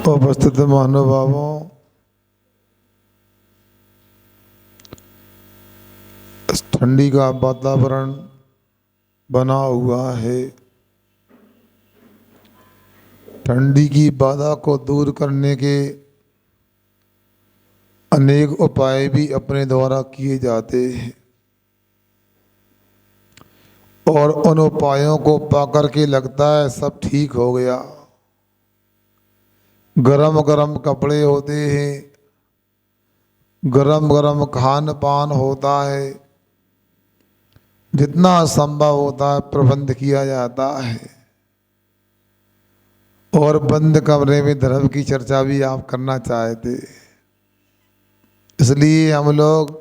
उपस्थित महानुभावों, ठंडी का वातावरण बना हुआ है। ठंडी की बाधा को दूर करने के अनेक उपाय भी अपने द्वारा किए जाते हैं और उन उपायों को पाकर के लगता है सब ठीक हो गया। गरम गरम कपड़े होते हैं, गरम गरम खान पान होता है, जितना संभव होता है प्रबंध किया जाता है और बंद कमरे में धर्म की चर्चा भी आप करना चाहते। इसलिए हम लोग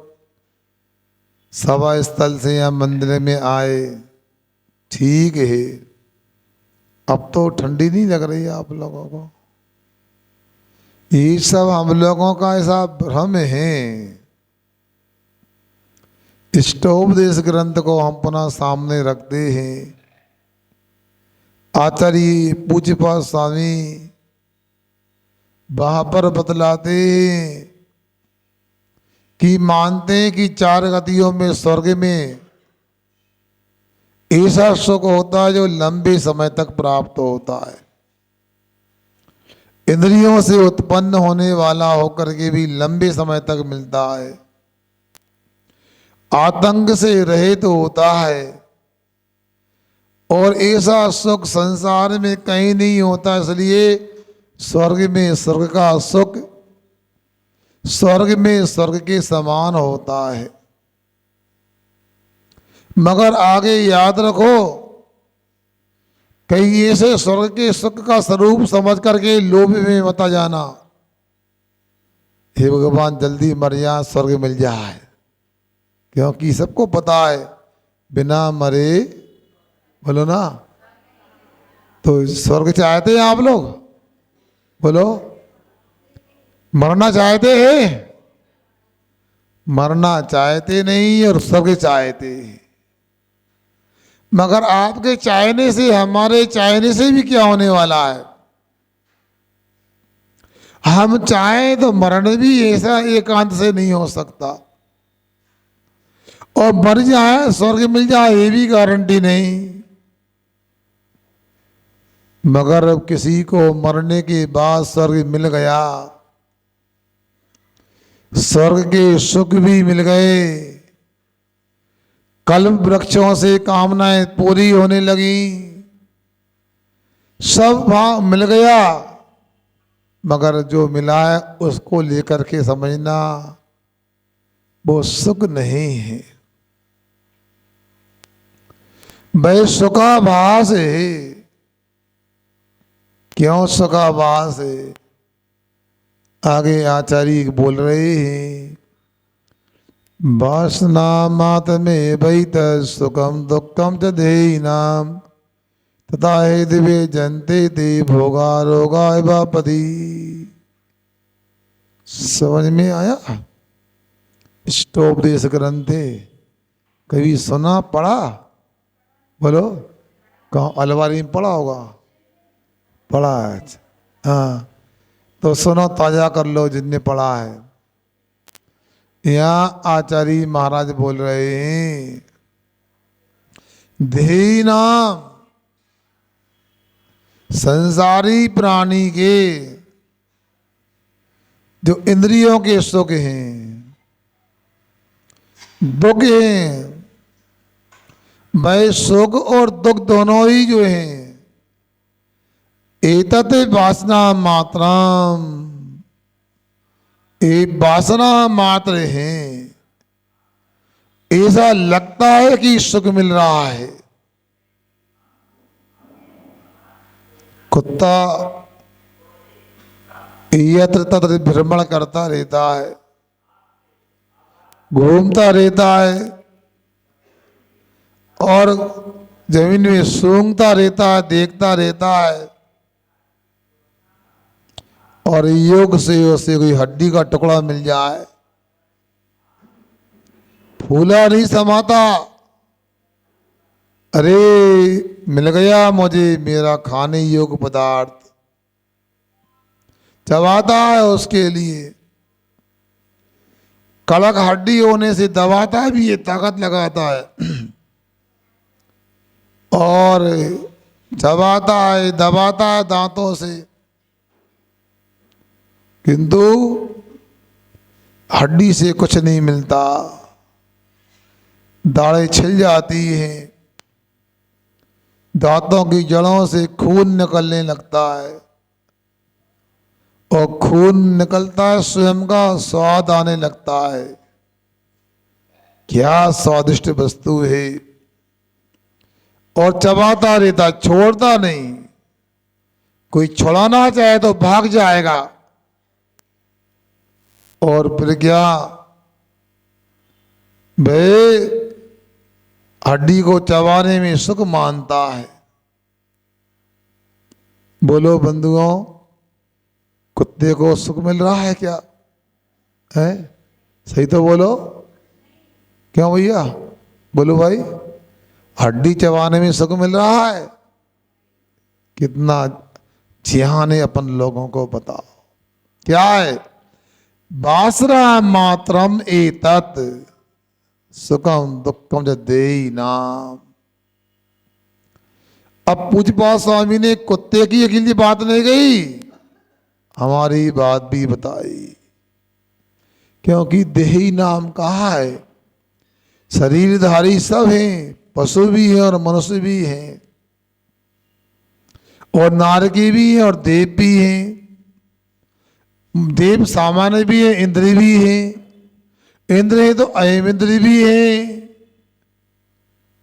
सभा स्थल से या मंदिर में आए। ठीक है, अब तो ठंडी नहीं लग रही है आप लोगों को। ये सब हम लोगों का ऐसा भ्रम है। इष्टोपदेश ग्रंथ को हम पुनः सामने रखते हैं। आचार्य पूज्यपाद स्वामी वहां पर बतलाते हैं कि मानते हैं कि 4 गतियों में स्वर्ग में ऐसा सुख होता है जो लंबे समय तक प्राप्त होता है। इंद्रियों से उत्पन्न होने वाला होकर के भी लंबे समय तक मिलता है। आतंक से रहित होता है और ऐसा सुख संसार में कहीं नहीं होता। इसलिए स्वर्ग में स्वर्ग का सुख स्वर्ग में स्वर्ग के समान होता है। मगर आगे याद रखो, कहीं ऐसे स्वर्ग के सुख का स्वरूप समझ करके लोभ में मत जाना। हे भगवान जल्दी मर जा, स्वर्ग मिल जाए, क्योंकि सबको पता है बिना मरे, बोलो ना, तो स्वर्ग चाहते हैं आप लोग? बोलो, मरना चाहते हैं? मरना चाहते नहीं और स्वर्ग चाहते हैं। मगर आपके चाहने से, हमारे चाहने से भी क्या होने वाला है? हम चाहें तो मरण भी ऐसा एकांत से नहीं हो सकता, और मर जाए स्वर्ग मिल जाए ये भी गारंटी नहीं। मगर अब किसी को मरने के बाद स्वर्ग मिल गया, स्वर्ग के सुख भी मिल गए, कल्प वृक्षों से कामनाएं पूरी होने लगी, सब वहां मिल गया, मगर जो मिला है उसको लेकर के समझना वो सुख नहीं है, वह सुखाभास है। क्यों सुखाभास है? आगे आचार्य बोल रहे हैं, वासना मात में वैत सुखम दुखम च देहिनाम तथा हे दिव्य जनते ते भोगा रोगा वापदी। समझ में आया? इष्टोपदेश ग्रंथ कभी सुना पढ़ा? बोलो, कहाँ अलवारी में पढ़ा होगा? पढ़ा है? हाँ, तो सुनो, ताजा कर लो जिनने पढ़ा है। यहाँ आचार्य महाराज बोल रहे हैं, ध्येय नाम संसारी प्राणी के जो इंद्रियों के सुख हैं, दुख हैं, वह सुख और दुख दोनों ही जो हैं एतत् वासना मात्रम, ये वासना मात्र हैं। ऐसा लगता है कि सुख मिल रहा है। कुत्ता यत्र तत्र भ्रमण करता रहता है, घूमता रहता है और जमीन में सूंघता रहता है, देखता रहता है, और योग से उसे कोई हड्डी का टुकड़ा मिल जाए, फूला नहीं समाता, अरे मिल गया मुझे मेरा खाने योग्य पदार्थ, चबाता है उसके लिए। कड़क हड्डी होने से दबाता भी है, ताकत लगाता है और चबाता है, दबाता है दांतों से, किंतु हड्डी से कुछ नहीं मिलता। दाढ़ें छिल जाती हैं, दांतों की जड़ों से खून निकलने लगता है और खून निकलता है, स्वयं का स्वाद आने लगता है। क्या स्वादिष्ट वस्तु है। और चबाता रहता, छोड़ता नहीं। कोई छुड़ाना चाहे तो भाग जाएगा। और फिर क्या, भाई हड्डी को चबाने में सुख मानता है। बोलो बंधुओं, कुत्ते को सुख मिल रहा है क्या? है सही तो बोलो, क्यों भैया? बोलो भाई, हड्डी चबाने में सुख मिल रहा है? कितना ध्यान है अपन लोगों को, बताओ क्या है? वासना मात्रम एतत् सुखम दुखम च देहि नाम। अब पूज्यपाद स्वामी ने कुत्ते की अकेली बात नहीं कही, हमारी बात भी बताई। क्योंकि देही नाम कहा है, शरीरधारी सब हैं, पशु भी हैं और मनुष्य भी हैं, और नारकी भी हैं और देव भी हैं। देव सामान्य भी है, इंद्रिय भी है। इंद्र है तो अयम इंद्रिय भी है,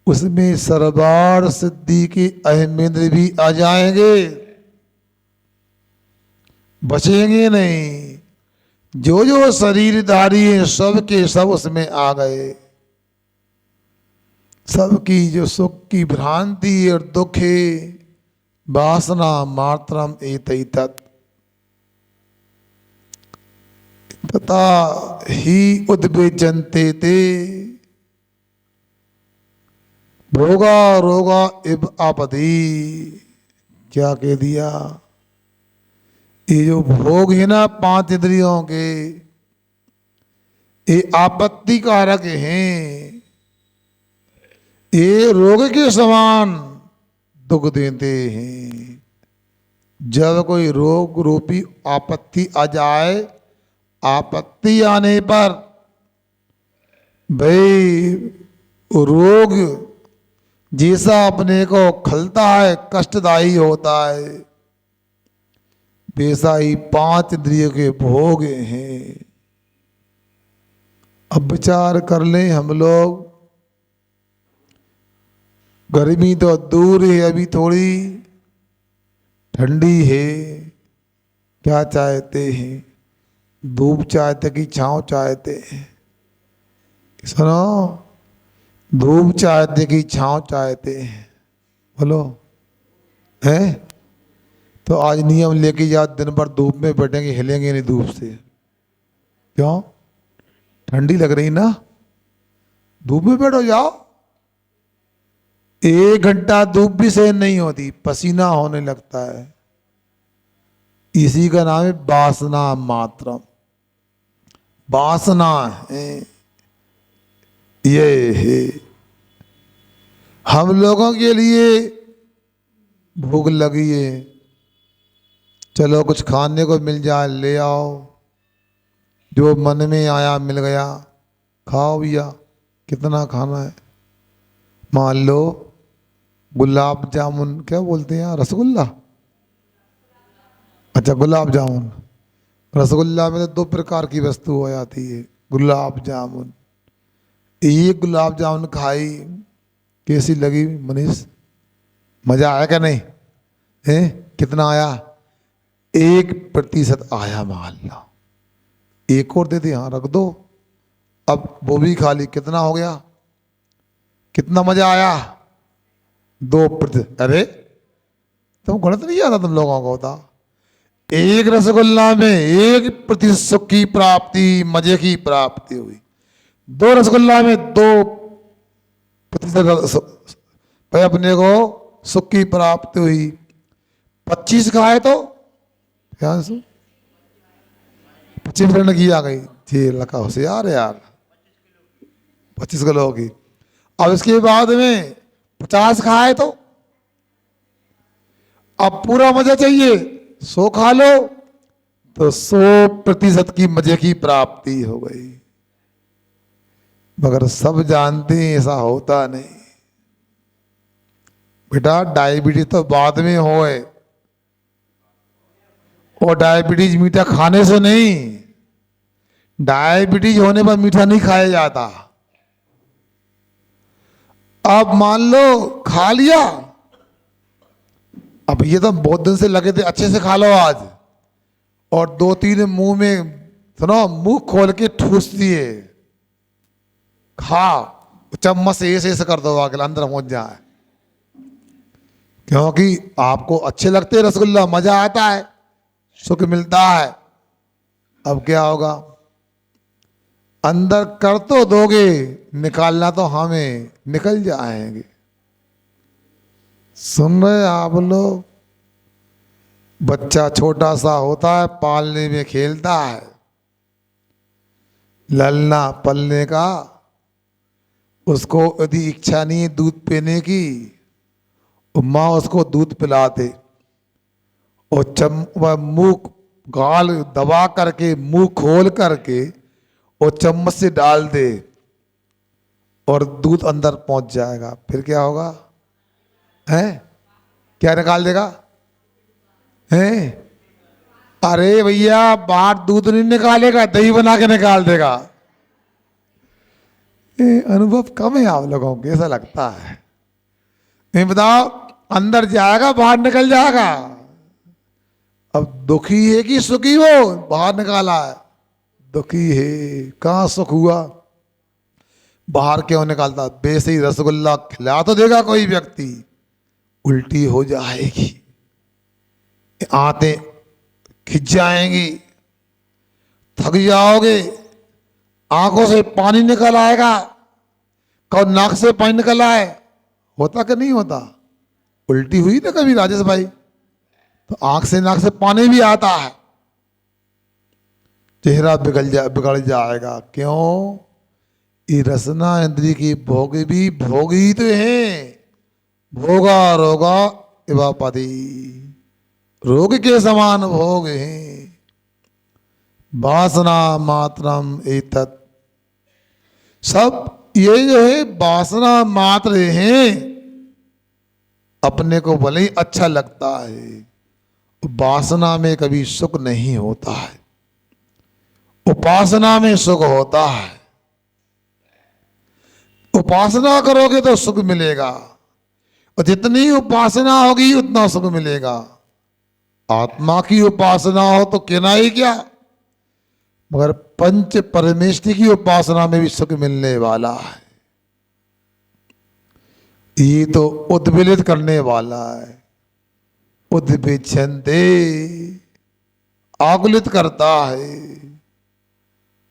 उसमें सर्वार सिद्धि के अहम इंद्रिय भी आ जाएंगे, बचेंगे नहीं। जो जो शरीरधारी है सब के सब उसमें आ गए। सबकी जो सुख की भ्रांति और दुख है, वासना मात्रम एतत् तथा ही उद्वेजन्ते ते भोगा रोगा इब आपदी। क्या कह दिया? ये जो भोग है ना पांच इंद्रियों के, ये आपत्ति कारक हैं। ये रोग के समान दुख देते हैं। जब कोई रोग रूपी आपत्ति आ जाए, आपत्ति आने पर भाई रोग जैसा अपने को खलता है, कष्टदायी होता है, वैसा ही पांच इंद्रियों के भोग हैं। अब विचार कर लें हम लोग, गर्मी तो दूर है, अभी थोड़ी ठंडी है, क्या चाहते हैं? धूप चाहते कि छांव चाहते हैं? सुनो, धूप चाहते कि छांव चाहते हैं? बोलो हैं? तो आज नियम लेके जा, दिन भर धूप में बैठेंगे, हिलेंगे नहीं धूप से। क्यों? ठंडी लग रही ना, धूप में बैठो जाओ। 1 घंटा धूप भी सहन नहीं होती, पसीना होने लगता है। इसी का नाम है वासना मात्रम। वासना है ये है। हम लोगों के लिए भूख लगी है, चलो कुछ खाने को मिल जाए ले आओ, जो मन में आया मिल गया, खाओ भैया। कितना खाना है? मान लो गुलाब जामुन, क्या बोलते हैं, रसगुल्ला। अच्छा, गुलाब जामुन। रसगुल्ला में तो 2 प्रकार की वस्तु हो जाती है। गुलाब जामुन, एक गुलाब जामुन खाई, कैसी लगी मनीष? मजा आया क्या नहीं? है कितना आया? 1% आया। मान लो एक और दे दे, हाँ रख दो। अब वो भी खा ली, कितना हो गया? कितना मजा आया? 2%। अरे तुम गणित नहीं आता तुम लोगों को? होता एक रसगुल्ला में 1% सुख की प्राप्ति, मजे की प्राप्ति हुई। 2 रसगुल्ला में 2% अपने को सुख की प्राप्ति हुई। 25 खाए तो ध्यान से 25% की आ गई। ये लड़का होशियार है यार, 25 किलो की। अब इसके बाद में 50 खाए तो अब पूरा मजा चाहिए, 100 खा लो तो 100% की मजे की प्राप्ति हो गई। मगर सब जानते हैं ऐसा होता नहीं बेटा। डायबिटीज तो बाद में होए, और डायबिटीज मीठा खाने से नहीं, डायबिटीज होने पर मीठा नहीं खाया जाता। अब मान लो खा लिया, अब ये तो बहुत दिन से लगे थे, अच्छे से खा लो आज, और 2-3 मुंह में सुनो, मुंह खोल के ठूस दिए, खा, चम्मच से ऐसे कर दो आगे अंदर पहुंच जाए, क्योंकि आपको अच्छे लगते हैं रसगुल्ला, मजा आता है, सुख मिलता है। अब क्या होगा, अंदर कर तो दोगे, निकालना तो हमें, निकल जाएंगे। सुन रहे आप लोग, बच्चा छोटा सा होता है, पालने में खेलता है, ललना पलने का, उसको यदि इच्छा नहीं है दूध पीने की, माँ उसको दूध पिलाते, और मुंह गाल दबा करके, मुंह खोल करके, और चम्मच से डाल दे, और दूध अंदर पहुंच जाएगा। फिर क्या होगा, हैं, क्या निकाल देगा, हैं? अरे भैया, बाहर दूध नहीं निकालेगा, दही बना के निकाल देगा। अनुभव कम है आप लोगों को, ऐसा लगता है। नहीं बताओ, अंदर जाएगा बाहर निकल जाएगा। अब दुखी है कि सुखी हो, बाहर निकाला है, दुखी है, कहाँ सुख हुआ, बाहर क्यों निकालता। वैसे ही रसगुल्ला खिला तो देगा कोई व्यक्ति, उल्टी हो जाएगी, आंतें खिंच जाएंगी, थक जाओगे, आंखों से पानी निकल आएगा, कब नाक से पानी निकल आए, होता कि नहीं होता। उल्टी हुई ना कभी राजेश भाई, तो आंख से नाक से पानी भी आता है, चेहरा बिगड़ जाएगा। क्यों, ये रसना इंद्री की भोग भी भोगी तो है, भोगा रोगा इवापति, रोग के समान भोग हैं, वासना मात्रम एतत्, सब ये जो है वासना मात्र हैं। अपने को भले ही अच्छा लगता है, वासना में कभी सुख नहीं होता है, उपासना में सुख होता है। उपासना करोगे तो सुख मिलेगा, और जितनी उपासना होगी उतना सुख मिलेगा। आत्मा की उपासना हो तो कहना ही क्या, मगर पंच परमेष्टि की उपासना में भी सुख मिलने वाला है। ये तो उद्वेलित करने वाला है, उद्विच्छन्ते, आकुलित करता है।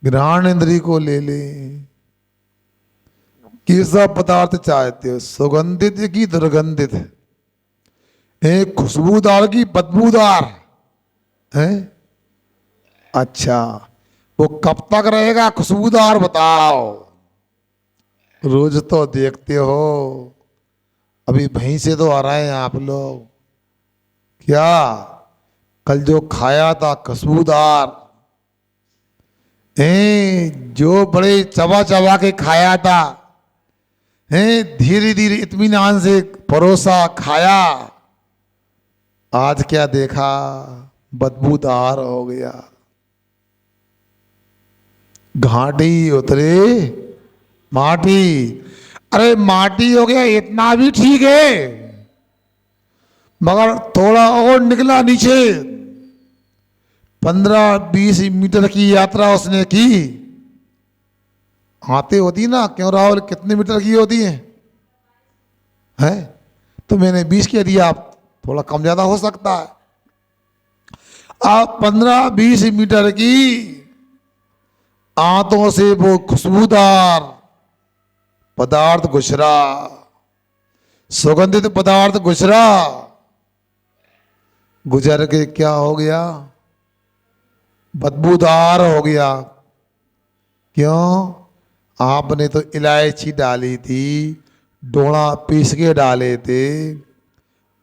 घ्राण इंद्री को ले ले, कैसा पदार्थ चाहते हो, सुगंधित की दुर्गंधित, एक खुशबूदार की बदबूदार है। अच्छा, वो कब तक रहेगा खुशबूदार, बताओ। रोज तो देखते हो, अभी वहीं से तो आ रहे हैं आप लोग, क्या कल जो खाया था खुशबूदार, जो बड़े चबा चबा के खाया था, धीरे धीरे इत्मीनान से परोसा खाया, आज क्या देखा, बदबूदार हो गया। घाटी उतरे माटी, अरे माटी हो गया इतना भी ठीक है, मगर थोड़ा और निकला नीचे, 15-20 मीटर की यात्रा उसने की, आते होती ना, क्यों राहुल, कितने मीटर की होती है? तो मैंने 20 कह दिया, आप थोड़ा कम ज्यादा हो सकता है। आप 15-20 मीटर की आंतों से वो खुशबूदार पदार्थ गुजरा, सुगंधित पदार्थ गुजरा, गुजर के क्या हो गया, बदबूदार हो गया। क्यों? आपने तो इलायची डाली थी, डोड़ा पीस के डाले थे,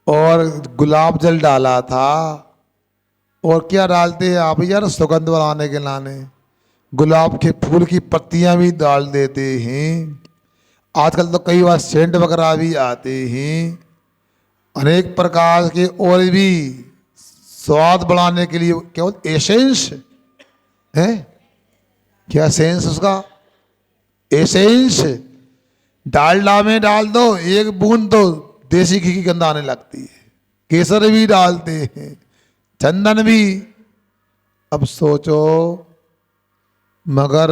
और गुलाब जल डाला था, और क्या डालते हैं आप यार सुगंध बढ़ाने के लाने? गुलाब के फूल की पत्तियां भी डाल देते हैं। आजकल तो कई बार सेंट वगैरह भी आते हैं, अनेक प्रकार के और भी स्वाद बढ़ाने के लिए। क्या बोलते? एसेंस है क्या? सेंस उसका एसेंस डालडा में डाल दो, एक बूंद तो देसी घी की गंध आने लगती है। केसर भी डालते हैं, चंदन भी। अब सोचो, मगर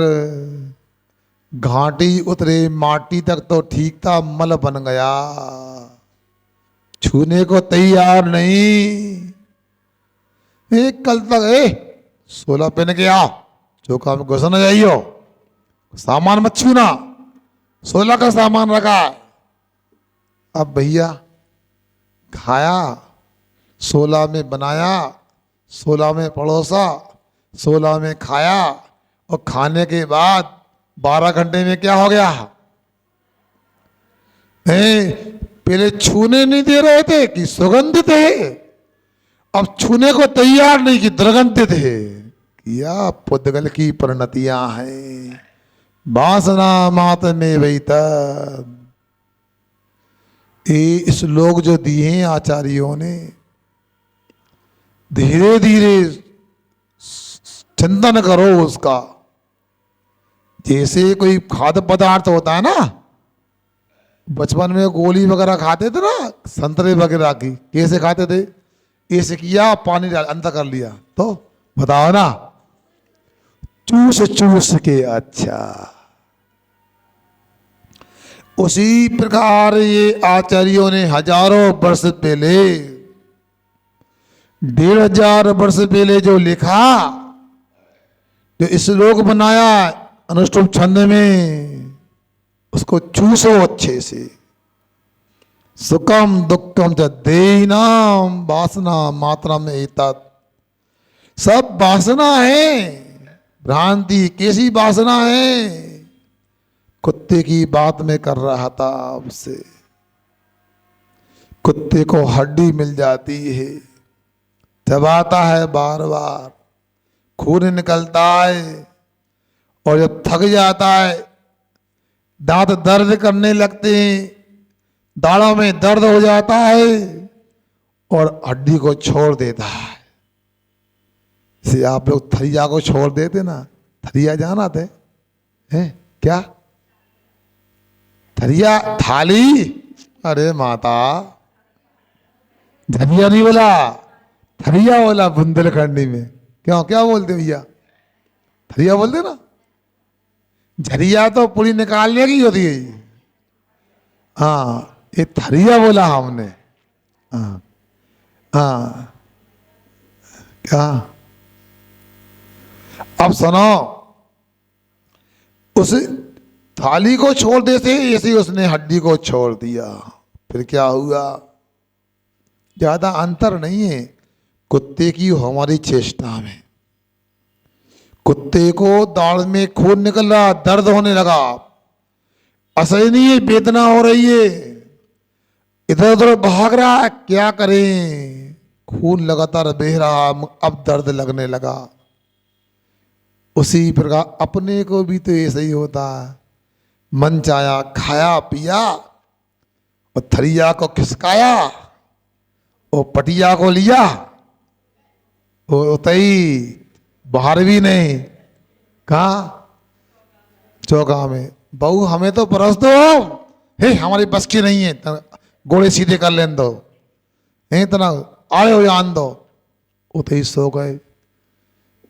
घाटी उतरे माटी तक तो ठीक था, मल बन गया, छूने को तैयार नहीं। कल तक 16 पहन के आओ, चौका में घुस न जाइयो, सामान मत छूना, 16 का सामान रखा। अब भैया खाया, 16 में बनाया, 16 में पड़ोसा, 16 में खाया, और खाने के बाद 12 घंटे में क्या हो गया? पहले छूने नहीं दे रहे थे कि सुगंधित है, अब छूने को तैयार नहीं कि दुर्गंधित है। या पुद्गल की परिणतियां हैं, वासना मात में वही तब। ये श्लोक जो दिए हैं आचार्यों ने, धीरे धीरे चिंतन करो उसका। जैसे कोई खाद्य पदार्थ होता है ना, बचपन में गोली वगैरह खाते थे ना, संतरे वगैरह की, कैसे खाते थे? ऐसे किया, पानी डाल अंदर कर लिया, तो बताओ ना, चूस चूस के। अच्छा, उसी प्रकार ये आचार्यों ने हजारों वर्ष पहले, 1500 वर्ष पहले जो लिखा, जो श्लोक बनाया अनुष्टुप छंद में, उसको चूसो अच्छे से। सुखम दुखम च देहिनाम वासना मात्रम एतत्। सब वासना है, भ्रांति। कैसी वासना है? कुत्ते की बात में कर रहा था आपसे। कुत्ते को हड्डी मिल जाती है, चबाता है बार बार, खून निकलता है, और जब थक जाता है दांत दर्द करने लगते हैं, दाढ़ों में दर्द हो जाता है, और हड्डी को छोड़ देता है। से आप लोग थरिया को छोड़ देते ना, थरिया जाना थे हैं क्या? थरिया थाली, अरे माता, धनिया नहीं बोला, थरिया बोला बुंदेलखंडी में। क्यों, क्या बोलते भैया? थरिया बोलते ना। झरिया तो पूरी निकालने की होती है। हाँ, ये थरिया बोला हमने। हाँ हाँ, क्या? अब सुनो, उस थाली को छोड़ देते ऐसे उसने हड्डी को छोड़ दिया। फिर क्या हुआ? ज्यादा अंतर नहीं है कुत्ते की हमारी चेष्टा में। कुत्ते को दाढ़ में खून निकल रहा, दर्द होने लगा, असह्य नहीं है, वेदना हो रही है, इधर उधर भाग रहा है, क्या करें? खून लगातार बह रहा, अब दर्द लगने लगा। उसी प्रकार अपने को भी तो ऐसा ही होता है। मन चाया, खाया पिया, और थरिया को खिसकाया, और पटिया को लिया, वो तई बाहर भी नहीं, कहा चौका में, बहू हमें तो परस दो, हे हमारी बस की नहीं है, गोड़े सीधे कर लें दो, इतना आए हो आन दो। उते ही सो गए।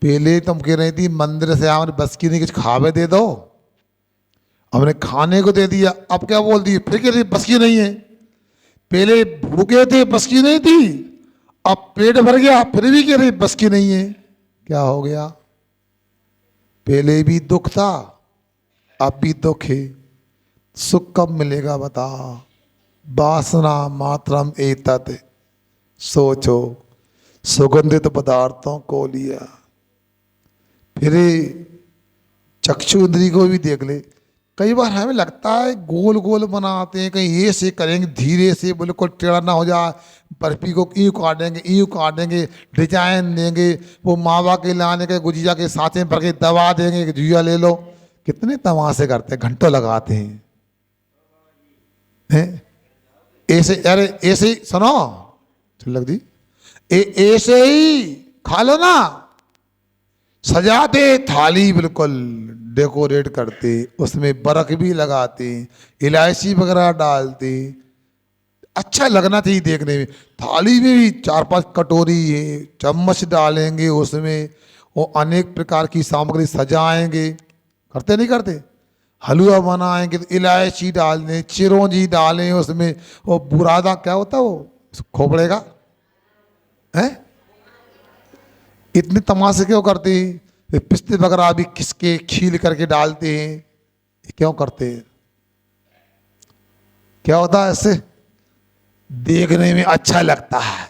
पहले तुम कह रही थी मंदिर से हमारी बस की नहीं, कुछ खावे दे दो, हमने खाने को दे दिया, अब क्या बोल दी? फिर कह रही बस की नहीं है। पहले भूखे थे, बस की नहीं थी, अब पेट भर गया, फिर भी कह रही बस की नहीं है। क्या हो गया? पहले भी दुख था, अब भी दुख है। सुख कब मिलेगा बता? वासना मात्रम एतत्। सोचो, सुगंधित पदार्थों को लिया, फिर चक्षु इंद्री को भी देख ले। कई बार हमें लगता है गोल गोल बनाते हैं, कहीं ये से करेंगे धीरे से बिल्कुल टेढ़ा ना हो जाए, बर्फी को यूँ काटेंगे, डिजाइन देंगे, वो मावा के लाने के गुजिया के साँचे भर के दबा देंगे कि जुआ ले लो। कितने तमाशे करते हैं, घंटों लगाते हैं। ऐसे, अरे ऐसे ही सुनो लग दी, ऐसे ही खा लो ना, सजाते थाली बिल्कुल डेकोरेट करते, उसमें बरक भी लगाते, इलायची वगैरह डालते, अच्छा लगना चाहिए देखने में। थाली में भी 4-5 कटोरी है, चम्मच डालेंगे उसमें, वो अनेक प्रकार की सामग्री सजाएंगे, करते नहीं करते। हलवा बनाएंगे तो इलायची डाल दें, चिरौंजी डालें उसमें, वो बुरादा क्या होता है वो खोपड़े का है। इतने तमाशे क्यों करते हैं? पिस्ते वगैरह भी किसके छील करके डालते हैं, क्यों करते हैं? क्या होता है इससे? देखने में अच्छा लगता है।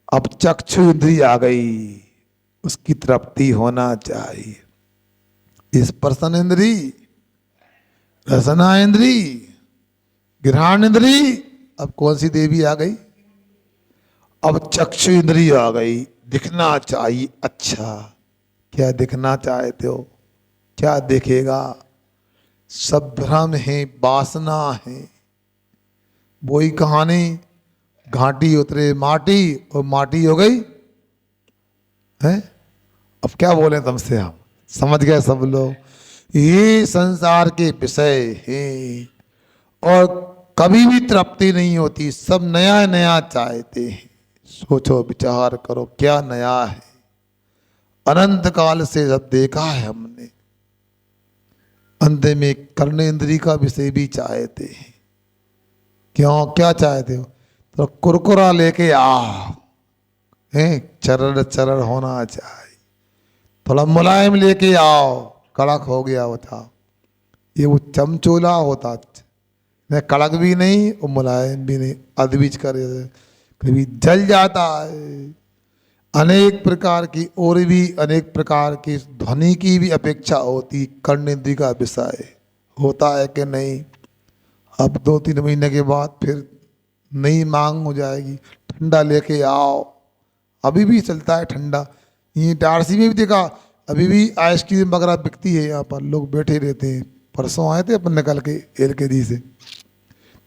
अब चक्षु इंद्री आ गई, उसकी तृप्ति होना चाहिए। स्पर्शन इंद्री, रसना इंद्री, घ्राण इंद्री, अब कौन सी देवी आ गई? अब चक्षु इंद्री आ गई। दिखना चाहिए अच्छा। क्या दिखना चाहते हो? क्या दिखेगा? सब भ्रम है, वासना है। वही कहानी, घाटी उतरे माटी और माटी हो गई है। अब क्या बोले तुमसे, हम समझ गए सब लोग। ये संसार के विषय हैं और कभी भी तृप्ति नहीं होती, सब नया नया चाहते हैं। सोचो विचार करो क्या नया है। अनंत काल से सब देखा है हमने। अंत में कर्णेंद्री का विषय भी चाहते हैं। क्यों, क्या चाहते हो? तो कुरकुरा लेके आओ, चरण चरण होना चाहिए। थोड़ा मुलायम लेके आओ, कड़क हो गया होता। ये वो चमचोला होता, न कड़क भी नहीं और मुलायम भी नहीं, अधबीज कर कभी जल जाता है। अनेक प्रकार की और भी अनेक प्रकार की ध्वनि की भी अपेक्षा होती। कर्णेंद्री का विषय होता है कि नहीं? अब 2-3 महीने के बाद फिर नई मांग हो जाएगी, ठंडा लेके आओ। अभी भी चलता है ठंडा। ये डारसी में भी देखा, अभी भी आइसक्रीम वगैरह बिकती है। यहाँ पर लोग बैठे रहते हैं। परसों आए थे अपन निकल के LKG से,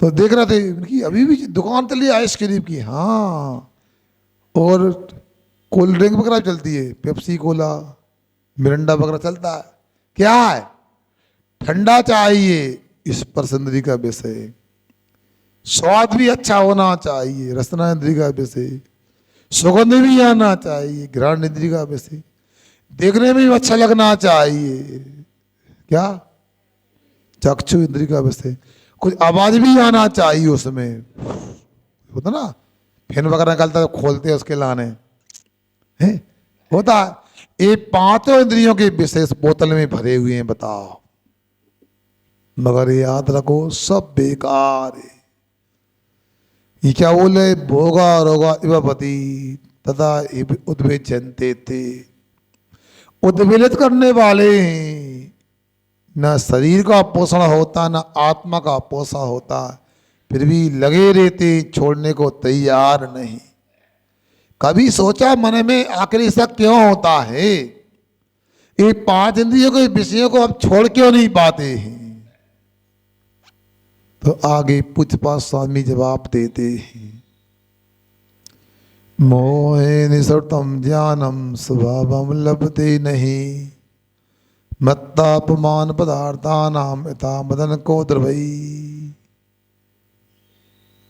तो देख रहे थे उनकी अभी भी दुकान चली है आइसक्रीम की। हाँ, और कोल्ड ड्रिंक वगैरह चलती है, पेप्सी कोला, मिरिंडा वगैरह चलता है। क्या है? ठंडा चाहिए। स्पर्शेंद्री का विषय। स्वाद भी अच्छा होना चाहिए, रसनेंद्री का विषय। सुगंध भी आना चाहिए, घ्राण इंद्री का विषय। देखने में भी अच्छा लगना चाहिए, क्या? चक्षु इंद्री का विषय। कुछ आवाज भी आना चाहिए उसमें, होता ना, फैन वगैरह निकलता है खोलते हैं उसके लाने है, होता है। ये 5 इंद्रियों के विशेष बोतल में भरे हुए हैं, बताओ। मगर याद रखो सब बेकार है। ये क्या बोले? भोगा रोगा इवपति तथा उद्वेजनते थे। उद्वेलित करने वाले हैं। न शरीर का पोषण होता, न आत्मा का पोषण होता, फिर भी लगे रहते, छोड़ने को तैयार नहीं। कभी सोचा मन में आखिर ऐसा क्यों होता है? ये 5 इंद्रियों के विषयों को अब छोड़ क्यों नहीं पाते हैं? तो आगे पूछपा स्वामी जवाब देते हैं। मोहे निसृतम ज्ञानम स्वभावम लभते नहीं, मत्तापमान पदार्थानाम यथा मदन को द्रवई।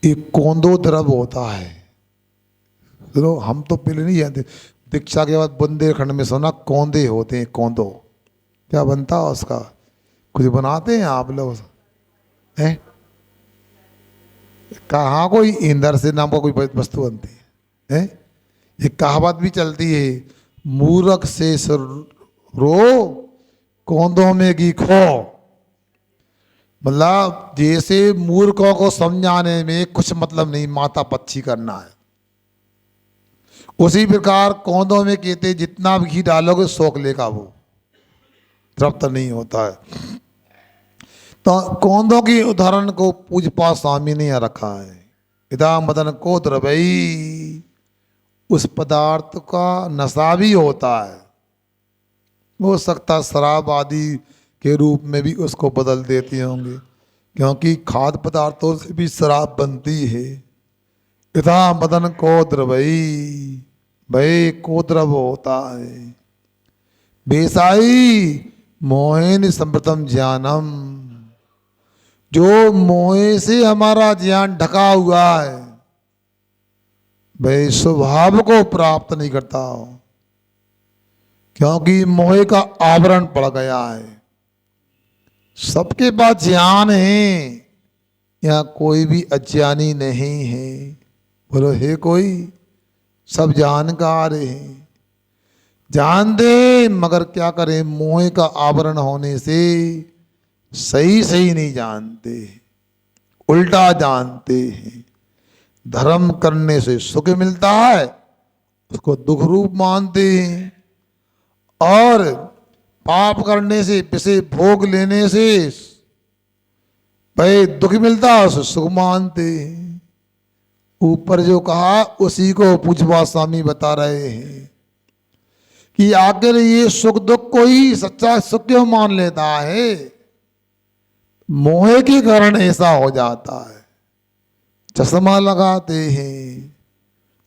एक कौंदो द्रव होता है। चलो हम तो पहले नहीं जानते, दीक्षा के बाद बुंदेलखंड में सुना कौंदे होते हैं। कौंदो क्या बनता है उसका? कुछ बनाते हैं आप लोग हैं? कहाँ कोई इंदर से नाम का कोई वस्तु बनती है? ये कहावत भी चलती है, मूर्ख से रो कौंदों में घी खो। मतलब जैसे मूर्खों को समझाने में कुछ मतलब नहीं, माता पच्ची करना है। उसी प्रकार कौंधों में कहते जितना भी घी डालोगे सोख लेगा वो, तृप्त नहीं होता है। तो कौंधों की उदाहरण को पूजपा स्वामी ने यहाँ रखा है। इदा मदन को द्रवई, उस पदार्थ का नशा भी होता है, हो सकता शराब आदि के रूप में भी उसको बदल देते होंगे, क्योंकि खाद्य पदार्थों से भी शराब बनती है। इथा मदन को द्रवई, भय को द्रव होता है। बेसाई मोहिन संप्रतम ज्ञानम, जो मोह से हमारा ज्ञान ढका हुआ है वह स्वभाव को प्राप्त नहीं करता, क्योंकि मोह का आवरण पड़ गया है। सबके पास ज्ञान है, यहाँ कोई भी अज्ञानी नहीं है। बोलो है कोई? सब जानकार हैं, जानते, मगर क्या करें, मोह का आवरण होने से सही सही नहीं जानते, उल्टा जानते हैं। धर्म करने से सुख मिलता है, उसको दुख रूप मानते हैं, और पाप करने से, पिसे भोग लेने से भाई दुख मिलता है, उसे सुख मानते हैं। ऊपर जो कहा उसी को पूजपा स्वामी बता रहे हैं कि आखिर ये सुख दुख को ही सच्चा सुख क्यों मान लेता है? मोह के कारण ऐसा हो जाता है। चश्मा लगाते हैं,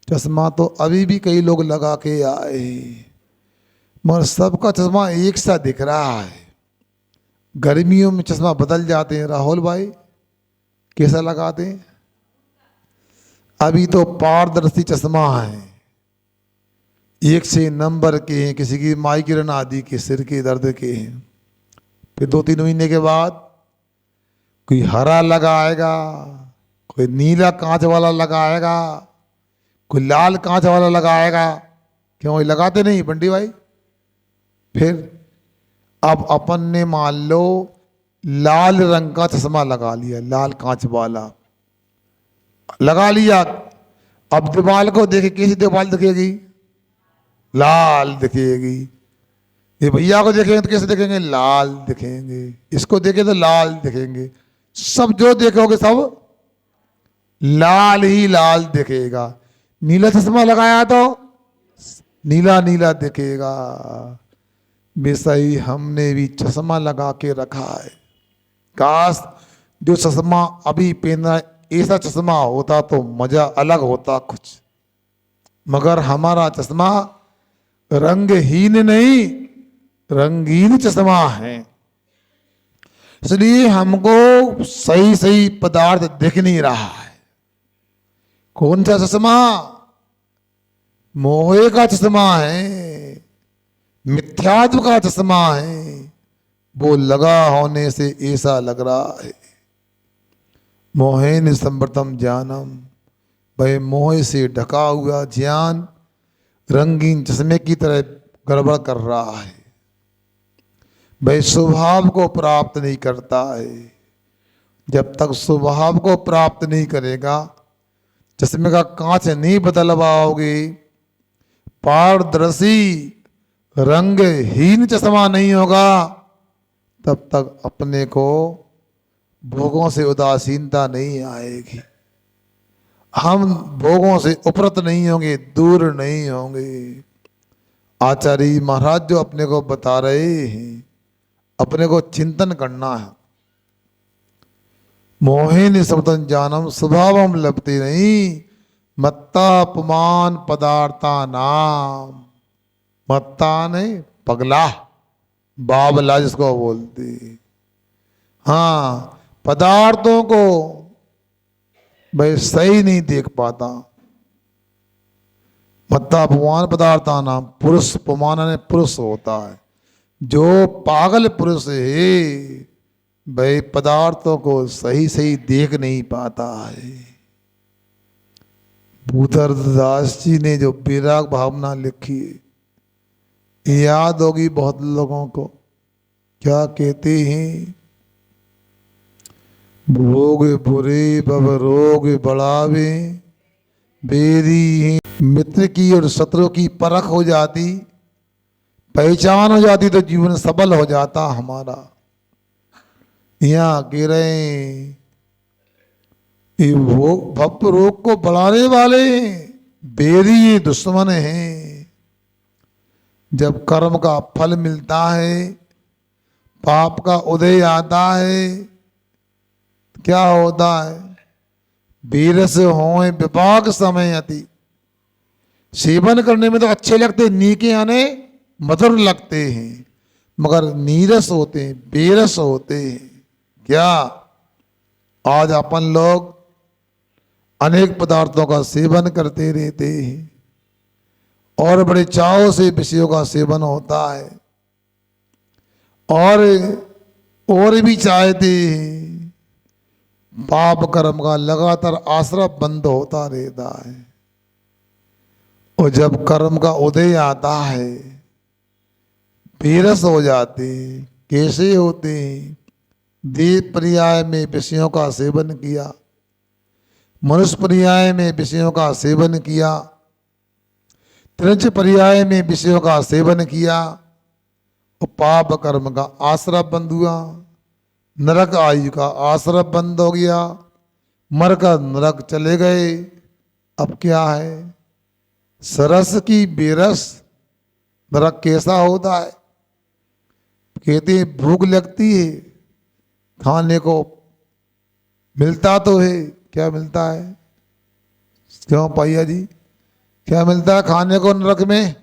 चश्मा तो अभी भी कई लोग लगा के आए, मगर सबका चश्मा एक सा दिख रहा है। गर्मियों में चश्मा बदल जाते हैं। राहुल भाई कैसा लगाते हैं? अभी तो पारदर्शी चश्मा है, एक से नंबर के हैं, किसी की माइग्रेन आदि के सिर के दर्द के हैं। फिर 2-3 महीने के बाद कोई हरा लगाएगा, कोई नीला कांच वाला लगाएगा, कोई लाल कांच वाला लगाएगा। क्यों ये लगाते नहीं बंटी भाई? फिर अब अपन ने मान लो लाल रंग का चश्मा लगा लिया, लाल कांच वाला लगा लिया। अब दीवाल को देखे, कैसी दीवाल दिखेगी? लाल दिखेगी। ये भैया को देखेंगे तो कैसे दिखेंगे? लाल दिखेंगे। इसको देखें तो लाल दिखेंगे। सब जो देखोगे सब लाल ही लाल दिखेगा। नीला चश्मा लगाया तो नीला नीला दिखेगा। बेसई हमने भी चश्मा लगा के रखा है। काश जो चश्मा अभी पहना ऐसा चश्मा होता तो मजा अलग होता कुछ, मगर हमारा चश्मा रंगहीन नहीं, रंगीन चश्मा है। इसलिए हमको सही सही पदार्थ दिख नहीं रहा है। कौन सा चश्मा? मोह का चश्मा है, मिथ्यात्व का चश्मा है। वो लगा होने से ऐसा लग रहा है। मोहेन संवर्तम ज्ञानम, भाई मोह से ढका हुआ ज्ञान रंगीन चश्मे की तरह गड़बड़ कर रहा है। भाई स्वभाव को प्राप्त नहीं करता है। जब तक स्वभाव को प्राप्त नहीं करेगा, चश्मे का कांच नहीं बदल पाओगे, पारदर्शी रंगहीन चश्मा नहीं होगा, तब तक अपने को भोगों से उदासीनता नहीं आएगी। हम भोगों से उपरत नहीं होंगे, दूर नहीं होंगे। आचार्य महाराज जो अपने को बता रहे हैं, अपने को चिंतन करना है। मोहिनी सबतन जानम स्वभावम लभते नहीं, मत्ता पुमान पदार्था नाम। मत्ता नहीं, पगला, बाबला जिसको बोलते। हाँ, पदार्थों को भाई सही नहीं देख पाता। मत्ता पुमान पदार्था नाम, पुरुष पुमान ने पुरुष होता है। जो पागल पुरुष है भाई पदार्थों को सही सही देख नहीं पाता है। भूतरदास जी ने जो विराग भावना लिखी है, याद होगी बहुत लोगों को। क्या कहते हैं? भोग बुरे भव रोग बढ़ावे, बेरी मित्र की और शत्रु की परख हो जाती, पहचान हो जाती तो जीवन सफल हो जाता हमारा। यहाँ कह रहे हैं ये वो भव रोग को बढ़ाने वाले बेरी दुश्मन हैं। जब कर्म का फल मिलता है, पाप का उदय आता है, क्या होता है? बीरस होए विपाक समय अति। सेवन करने में तो अच्छे लगते, नीके आने मधुर लगते हैं, मगर नीरस होते हैं, बेरस होते हैं। क्या आज अपन लोग अनेक पदार्थों का सेवन करते रहते हैं और बड़े चाव से विषयों का सेवन होता है और भी चाहते हैं। पाप कर्म का लगातार आश्रय बंद होता रहता है और जब कर्म का उदय आता है बेरस हो जाते हैं। कैसे होते हैं? देह पर्याय में विषयों का सेवन किया, मनुष्य पर्याय में विषयों का सेवन किया, त्रिंच पर्याय में विषयों का सेवन किया और पाप कर्म का आश्रय बंद हुआ, नरक आयु का आश्रय बंद हो गया, मर कर नरक चले गए। अब क्या है? सरस की बेरस। नरक कैसा होता है? कहते हैं भूख लगती है, खाने को मिलता तो है, क्या मिलता है? क्यों पाइया जी, क्या मिलता है खाने को नरक में?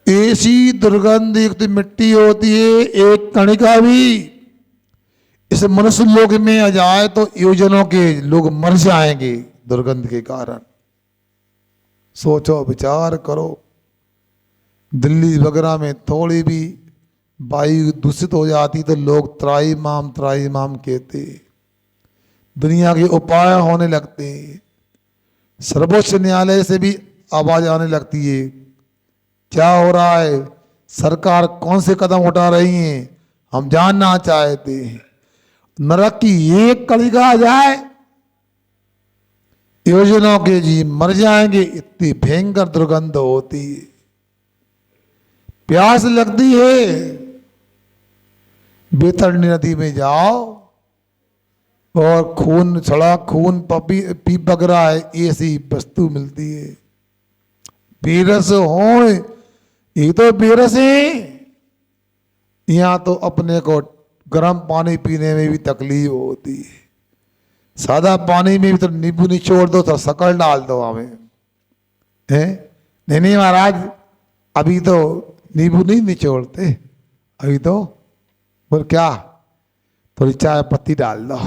ऐसी दुर्गंध युक्त मिट्टी होती है, एक कणिका भी इस मनुष्य लोक में आ जाए तो योजनों के लोग मर जाएंगे दुर्गंध के कारण। सोचो, विचार करो। दिल्ली वगैरह में थोड़ी भी वायु दूषित हो जाती तो लोग त्राई माम कहते, दुनिया के उपाय होने लगते, सर्वोच्च न्यायालय से भी आवाज आने लगती है। क्या हो रहा है? सरकार कौन से कदम उठा रही है, हम जानना चाहते हैं। नरक की एक कणिका आ जाए, योजनाओं के जी मर जाएंगे, इतनी भयंकर दुर्गंध होती है। प्यास लगती है, बैतरणी नदी में जाओ और खून छड़ा, खून पी बग रहा है, ऐसी वस्तु मिलती है। बेरस हो, ये तो बेरस है। यहाँ तो अपने को गर्म पानी पीने में भी तकलीफ होती है। सादा पानी में भी तो नींबू निचोड़ दो तो शक्कर डाल दो हमें, है? नहीं महाराज, अभी तो नींबू नहीं निचोड़ते, अभी तो बोल क्या, थोड़ी चाय पत्ती डाल दो,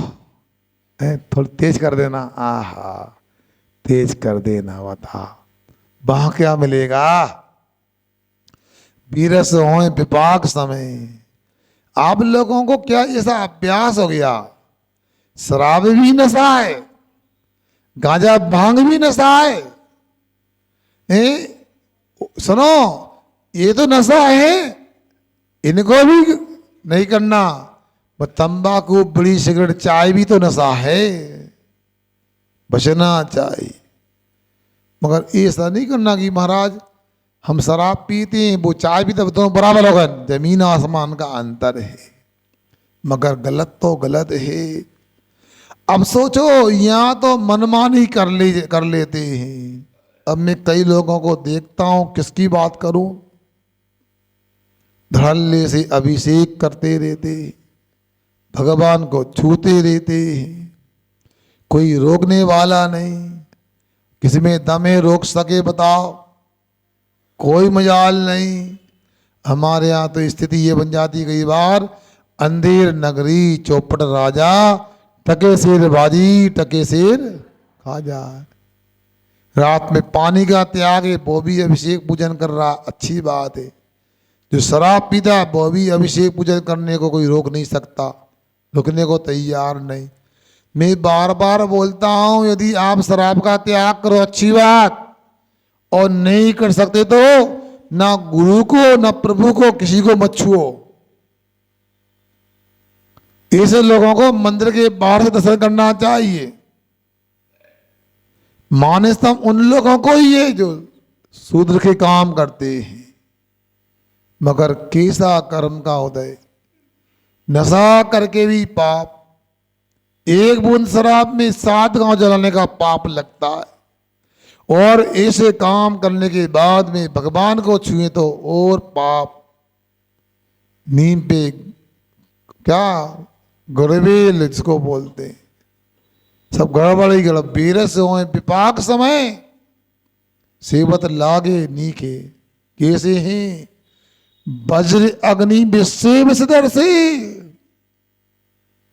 थोड़ी तेज कर देना। आहा, तेज कर देना, बता वहां क्या मिलेगा? बीरस हो विपाक समय। आप लोगों को क्या ऐसा अभ्यास हो गया? शराब भी नशा है, गांजा भांग भी नशा है। सुनो, ये तो नशा है, इनको भी नहीं करना। तंबाकू, बीड़ी, सिगरेट, चाय भी तो नशा है, बचना चाहिए। मगर ऐसा नहीं करना कि महाराज हम शराब पीते हैं, वो चाय भी, तो दोनों बराबर होगा, जमीन आसमान का अंतर है। मगर गलत तो गलत है। अब सोचो, यहाँ तो मनमानी कर लेते हैं। अब मैं कई लोगों को देखता हूं, किसकी बात करूं, धड़ल्ले से अभिषेक करते रहते, भगवान को छूते रहते हैं, कोई रोकने वाला नहीं। किसी में दमे रोक सके बताओ? कोई मजाल नहीं। हमारे यहाँ तो स्थिति ये बन जाती कई बार, अंधेर नगरी चौपट राजा, टके शेर बाजी टके शेर खा जाए। रात में पानी का त्याग है, वो भी अभिषेक पूजन कर रहा, अच्छी बात है। जो शराब पीता है वो भी अभिषेक पूजन करने को कोई रोक नहीं सकता, रुकने को तैयार नहीं। मैं बार बार बोलता हूं, यदि आप शराब का त्याग करो अच्छी बात, और नहीं कर सकते तो ना गुरु को ना प्रभु को किसी को मत छुओ। ऐसे लोगों को मंदिर के बाहर से दर्शन करना चाहिए। मानस्तम उन लोगों को ही है जो शूद्र के काम करते हैं, मगर कैसा कर्म का उदय। नशा करके भी पाप, एक बूंद शराब में 7 गांव जलाने का पाप लगता है, और ऐसे काम करने के बाद में भगवान को छुए तो और पाप। नीम पे क्या गड़बेल जिसको बोलते हैं, सब गड़बड़ ही गड़बड़। बीरस हो विपाक समय सेवत लागे नीके, कैसे हैं वज्र अग्नि विश्व विषधर से।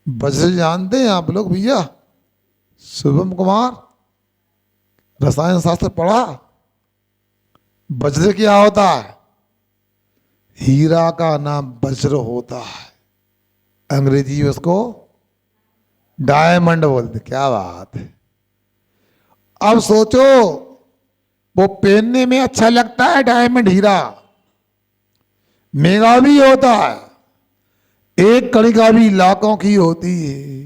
वज्र जानते हैं आप लोग भैया? शुभम कुमार रसायन शास्त्र पढ़ा? वज्र क्या होता है? हीरा का नाम वज्र होता है, अंग्रेजी में उसको डायमंड बोलते। क्या बात है। अब सोचो, वो पहनने में अच्छा लगता है डायमंड हीरा, महंगा भी होता है, एक कणिका भी लाखों की होती है।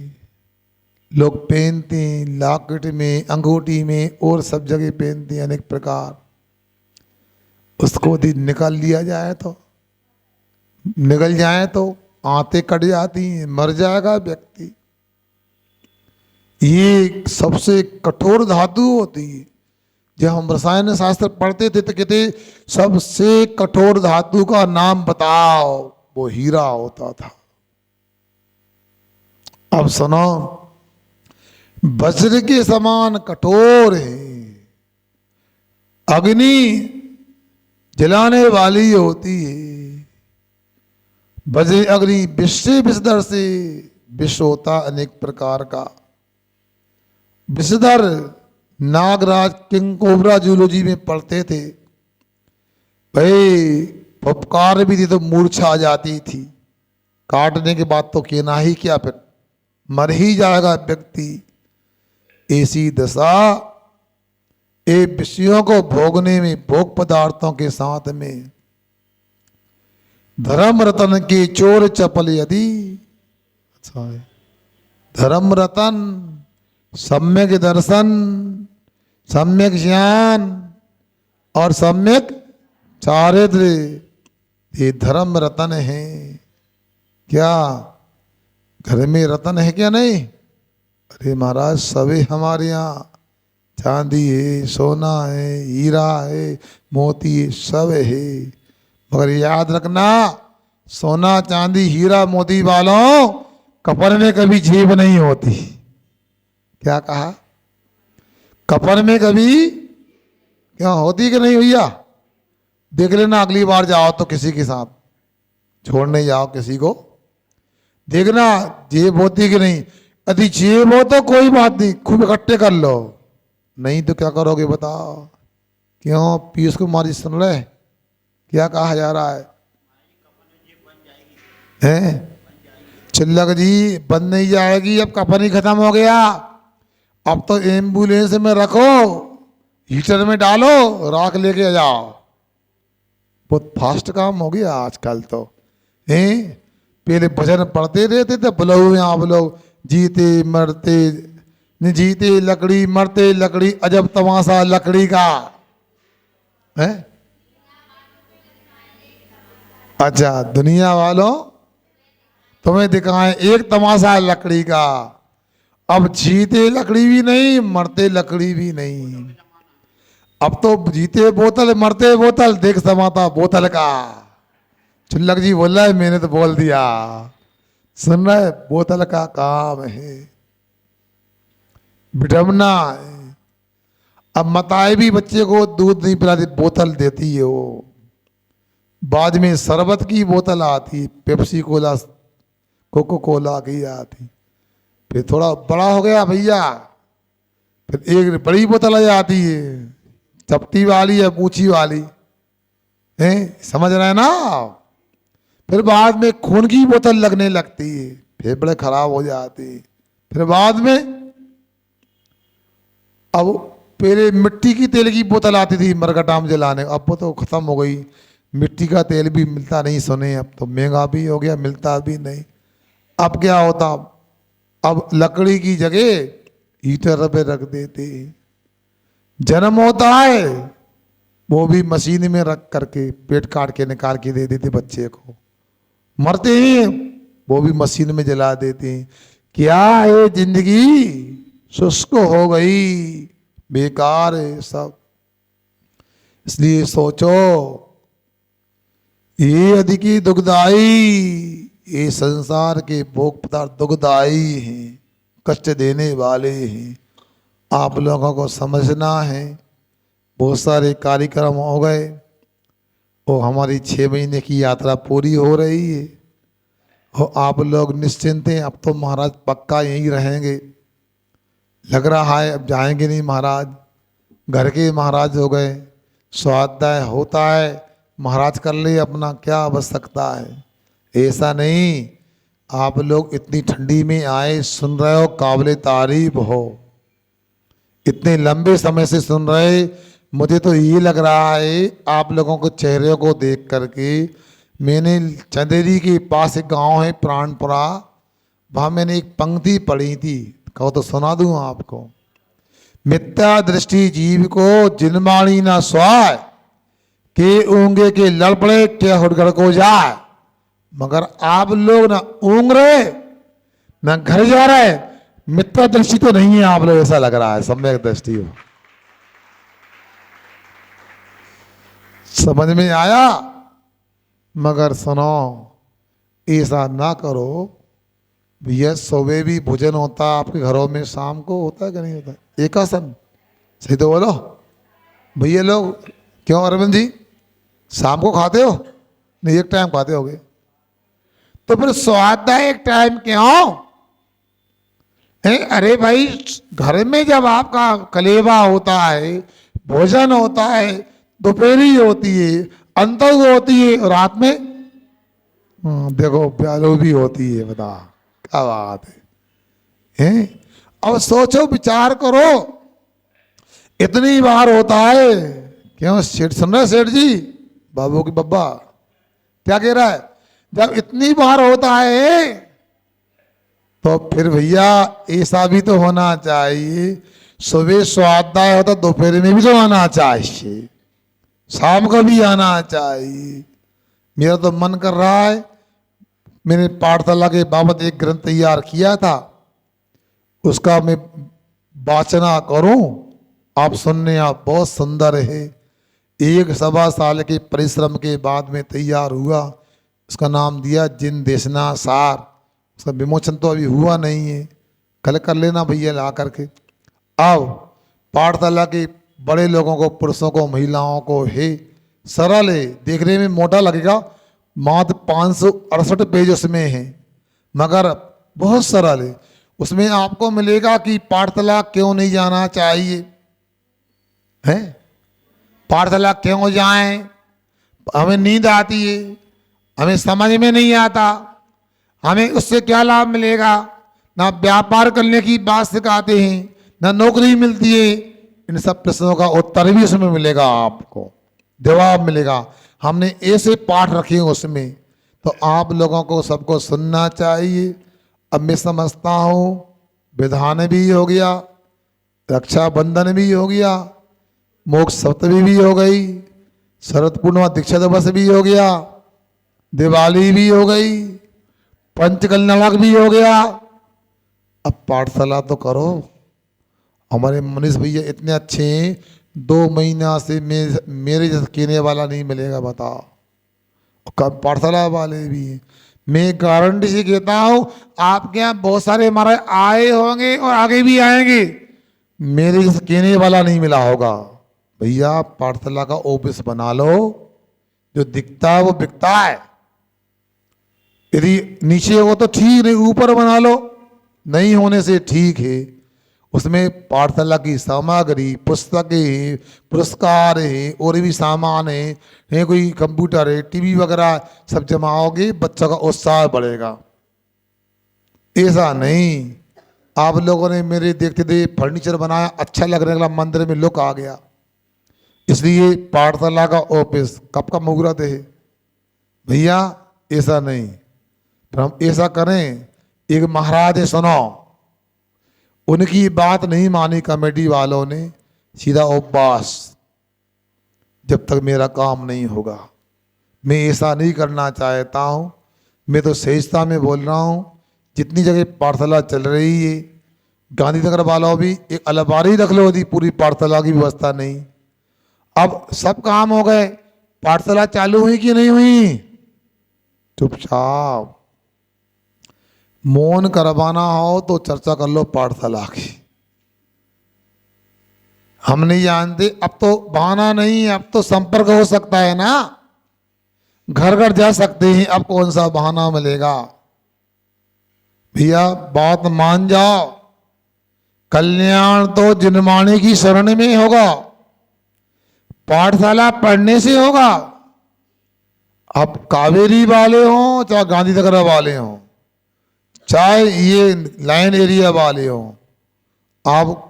लोग पहनते हैं, लॉकेट में, अंगूठी में और सब जगह पहनते हैं अनेक प्रकार। उसको यदि निकाल लिया जाए तो, निकल जाए तो आंतें कट जाती हैं, मर जाएगा व्यक्ति। ये सबसे कठोर धातु होती है। जब हम रसायन शास्त्र पढ़ते थे तो कहते सबसे कठोर धातु का नाम बताओ, वो हीरा होता था। अब सुनो, वज्र के समान कठोर है, अग्नि जलाने वाली होती है। वज्र अग्नि विश्व विषधर से, विश्व होता अनेक प्रकार का। विषधर नागराज किंग कोबरा जूलॉजी में पढ़ते थे भाई, फपकार भी थी तो मूर्छा आ जाती थी, काटने के बाद तो कहना ही क्या, फिर मर ही जाएगा व्यक्ति। ऐसी दशा ए विषयों को भोगने में, भोग पदार्थों के साथ में। धर्म रतन के चोर चपल यदि, अच्छा है, धर्म रतन, सम्यक दर्शन, सम्यक ज्ञान और सम्यक चारित्र, ये धर्म रतन है। क्या घर में रतन है क्या? नहीं। अरे महाराज सभी हमारे यहाँ चांदी है, सोना है, हीरा है, मोती है, सब है। मगर याद रखना, सोना चांदी हीरा मोती वालों कफन में कभी जेब नहीं होती। क्या कहा? कफन में कभी क्या होती कि नहीं भैया? देख लेना, अगली बार जाओ तो किसी के साथ छोड़ने जाओ किसी को, देखना जेब होती कि नहीं। यदि जेब हो तो कोई बात नहीं, खूब इकट्ठे कर लो, नहीं तो क्या करोगे बताओ? क्यों पीयूष कुमार जी सुन रहे क्या कहा जा रहा है? चिल्लक जी बंद नहीं जाएगी, अब कफन ही खत्म हो गया। अब तो एम्बुलेंस में रखो, हीटर में डालो, राख लेके जाओ। बहुत फास्ट काम हो गया आजकल तो। हैं पहले भजन पढ़ते रहते थे, बुलाओ यहाँ बुलाओ, जीते मरते न जीते लकड़ी, मरते लकड़ी, अजब तमाशा लकड़ी का है। अच्छा, दुनिया वालों तुम्हें दिखाएं एक तमाशा लकड़ी का। अब जीते लकड़ी भी नहीं, मरते लकड़ी भी नहीं। अब तो जीते बोतल, मरते बोतल, देख समाता बोतल का। चिल्लक जी बोल रहा है, मैंने तो बोल दिया, सुन रहा है? बोतल का काम है, विडम्बना है। अब माताएं भी बच्चे को दूध नहीं पिलाती, बोतल देती है वो। बाद में शरबत की बोतल आती, पेप्सी कोला, कोको कोला की आती। फिर थोड़ा बड़ा हो गया भैया, फिर एक बड़ी बोतल आ जाती है, चपटी वाली या पूछी वाली है, समझ रहे हैं ना? फिर बाद में खून की बोतल लगने लगती है, फेफड़े खराब हो जाती। फिर बाद में अब पहले मिट्टी की तेल की बोतल आती थी मरकटा में जलाने, अब वो तो खत्म हो गई। मिट्टी का तेल भी मिलता नहीं सुने, अब तो महंगा भी हो गया, मिलता भी नहीं। अब क्या होता, अब लकड़ी की जगह हीटर पे रख देते। जन्म होता है वो भी मशीन में रख करके पेट काट के निकाल के दे देते बच्चे को, मरते हैं वो भी मशीन में जला देते हैं। क्या है जिंदगी, शुष्क हो गई, बेकार है सब। इसलिए सोचो ये अधिकी दुखदाई, ये संसार के भोग पदार्थ दुखदाई हैं, कष्ट देने वाले हैं। आप लोगों को समझना है। बहुत सारे कार्यक्रम हो गए और हमारी 6 महीने की यात्रा पूरी हो रही है और आप लोग निश्चिंत हैं, अब तो महाराज पक्का यहीं रहेंगे। लग रहा है अब जाएंगे नहीं महाराज, घर के महाराज हो गए, स्वाध्याय होता है महाराज कर ले अपना, क्या आवश्यकता है। ऐसा नहीं, आप लोग इतनी ठंडी में आए, सुन रहे हो, काबिले तारीफ हो, इतने लंबे समय से सुन रहे। मुझे तो ये लग रहा है आप लोगों को चेहरे को देख करके, मैंने चंदेरी के पास एक गांव है प्राणपुरा, वहाँ मैंने एक पंक्ति पढ़ी थी, कहो तो सुना दूँ आपको। मिथ्या दृष्टि जीव को जिनमाणी ना स्वाय, के ऊँगे के लड़ पड़े क्या हुड़गड़ को जाए। मगर आप लोग ना ऊँग रहे ना घर जा रहे, मिथ्या दृष्टि तो नहीं है आप लोग, ऐसा लग रहा है सम्यक दृष्टि हो। समझ में आया। मगर सुनो, ऐसा ना करो भैया, सुबह भी भोजन होता आपके घरों में, शाम को होता है कि नहीं होता, एक आसन, सही तो बोलो भैया लोग। क्यों अरविंद जी, शाम को खाते हो? नहीं, एक टाइम खाते होगे। तो फिर स्वाध्याय एक टाइम क्यों है? अरे भाई, घर में जब आपका कलेवा होता है, भोजन होता है, दोपहरी होती है, अंतर होती है, रात में देखो प्यालो भी होती है। बता क्या बात है? अब सोचो, विचार करो, इतनी बार होता है। क्यों सेठ सुन रहे? सेठ जी बाबू की बब्बा क्या कह रहा है? जब इतनी बार होता है तो फिर भैया ऐसा भी तो होना चाहिए, सुबह स्वाध्याय होता, दोपहर में भी तो आना चाहिए, शाम को भी आना चाहिए। मेरा तो मन कर रहा है, मैंने पाठशाला के बाबत एक ग्रंथ तैयार किया था, उसका मैं वाचना करूं, आप सुनने। आप बहुत सुंदर है, 1 साल के परिश्रम के बाद में तैयार हुआ। उसका नाम दिया जिन देशना सार। उसका विमोचन तो अभी हुआ नहीं है, कल कर लेना भैया ला करके। अब पाठशाला के बड़े लोगों को, पुरुषों को, महिलाओं को है, सरल है, देखने में मोटा लगेगा, मात्र 568 पेज उसमें है, मगर बहुत सरल है। उसमें आपको मिलेगा कि पाठशाला क्यों नहीं जाना चाहिए है, पाठशाला क्यों जाएं, हमें नींद आती है, हमें समझ में नहीं आता, हमें उससे क्या लाभ मिलेगा, ना व्यापार करने की बात सिखाते हैं, ना नौकरी मिलती है। इन सब प्रश्नों का उत्तर भी उसमें मिलेगा, आपको जवाब मिलेगा। हमने ऐसे पाठ रखे हैं उसमें, तो आप लोगों को सबको सुनना चाहिए। अब मैं समझता हूँ विधान भी हो गया, रक्षाबंधन भी हो गया, मोक्ष सप्तमी भी हो गई, शरद पूर्णिमा दीक्षा दिवस भी हो गया, दिवाली भी हो गई, पंचकल्याणक भी हो गया। अब पाठशाला तो करो। हमारे मनीष भैया इतने अच्छे हैं, 2 महीना से मेरे जैसा कहने वाला नहीं मिलेगा, बताओ। कब पाठशाला वाले भी हैं, मैं गारंटी से कहता हूँ आपके यहाँ बहुत सारे हमारे आए होंगे और आगे भी आएंगे, मेरे जैसा कहने वाला नहीं मिला होगा। भैया पाठशाला का ऑफिस बना लो, जो दिखता है वो बिकता है। यदि नीचे हो तो ठीक, नहीं ऊपर बना लो, नहीं होने से ठीक है। उसमें पाठशाला की सामग्री, पुस्तकें, पुरस्कार है, और भी सामान है, कोई कंप्यूटर है, टीवी वगैरह सब जमाओगे, बच्चों का उत्साह बढ़ेगा। ऐसा नहीं आप लोगों ने मेरे देखते थे फर्नीचर बनाया, अच्छा लगने लगा, मंदिर में लुक आ गया। इसलिए पाठशाला का ऑफिस कब का मुहूर्त है भैया, ऐसा नहीं। फिर हम ऐसा करें, एक महाराज है, सुनो, उनकी बात नहीं मानी कमेटी वालों ने, सीधा उपवास, जब तक मेरा काम नहीं होगा। मैं ऐसा नहीं करना चाहता हूँ। मैं तो सहजता में बोल रहा हूँ। जितनी जगह पाठशाला चल रही है, गांधीनगर वालों भी एक अलमारी रख लो यदि पूरी पाठशाला की व्यवस्था नहीं। अब सब काम हो गए, पाठशाला चालू हुई कि नहीं हुई? चुपचाप। मौन करवाना हो तो चर्चा कर लो पाठशाला की। हम नहीं जानते, अब तो बहाना नहीं है, अब तो संपर्क हो सकता है ना, घर घर जा सकते हैं। अब कौन सा बहाना मिलेगा? भैया बात मान जाओ, कल्याण तो जिनवाणी की शरण में होगा, पाठशाला पढ़ने से होगा। अब कावेरी वाले हों चाहे गांधीनगर वाले हों, चाहे ये लाइन एरिया वाले हों, आप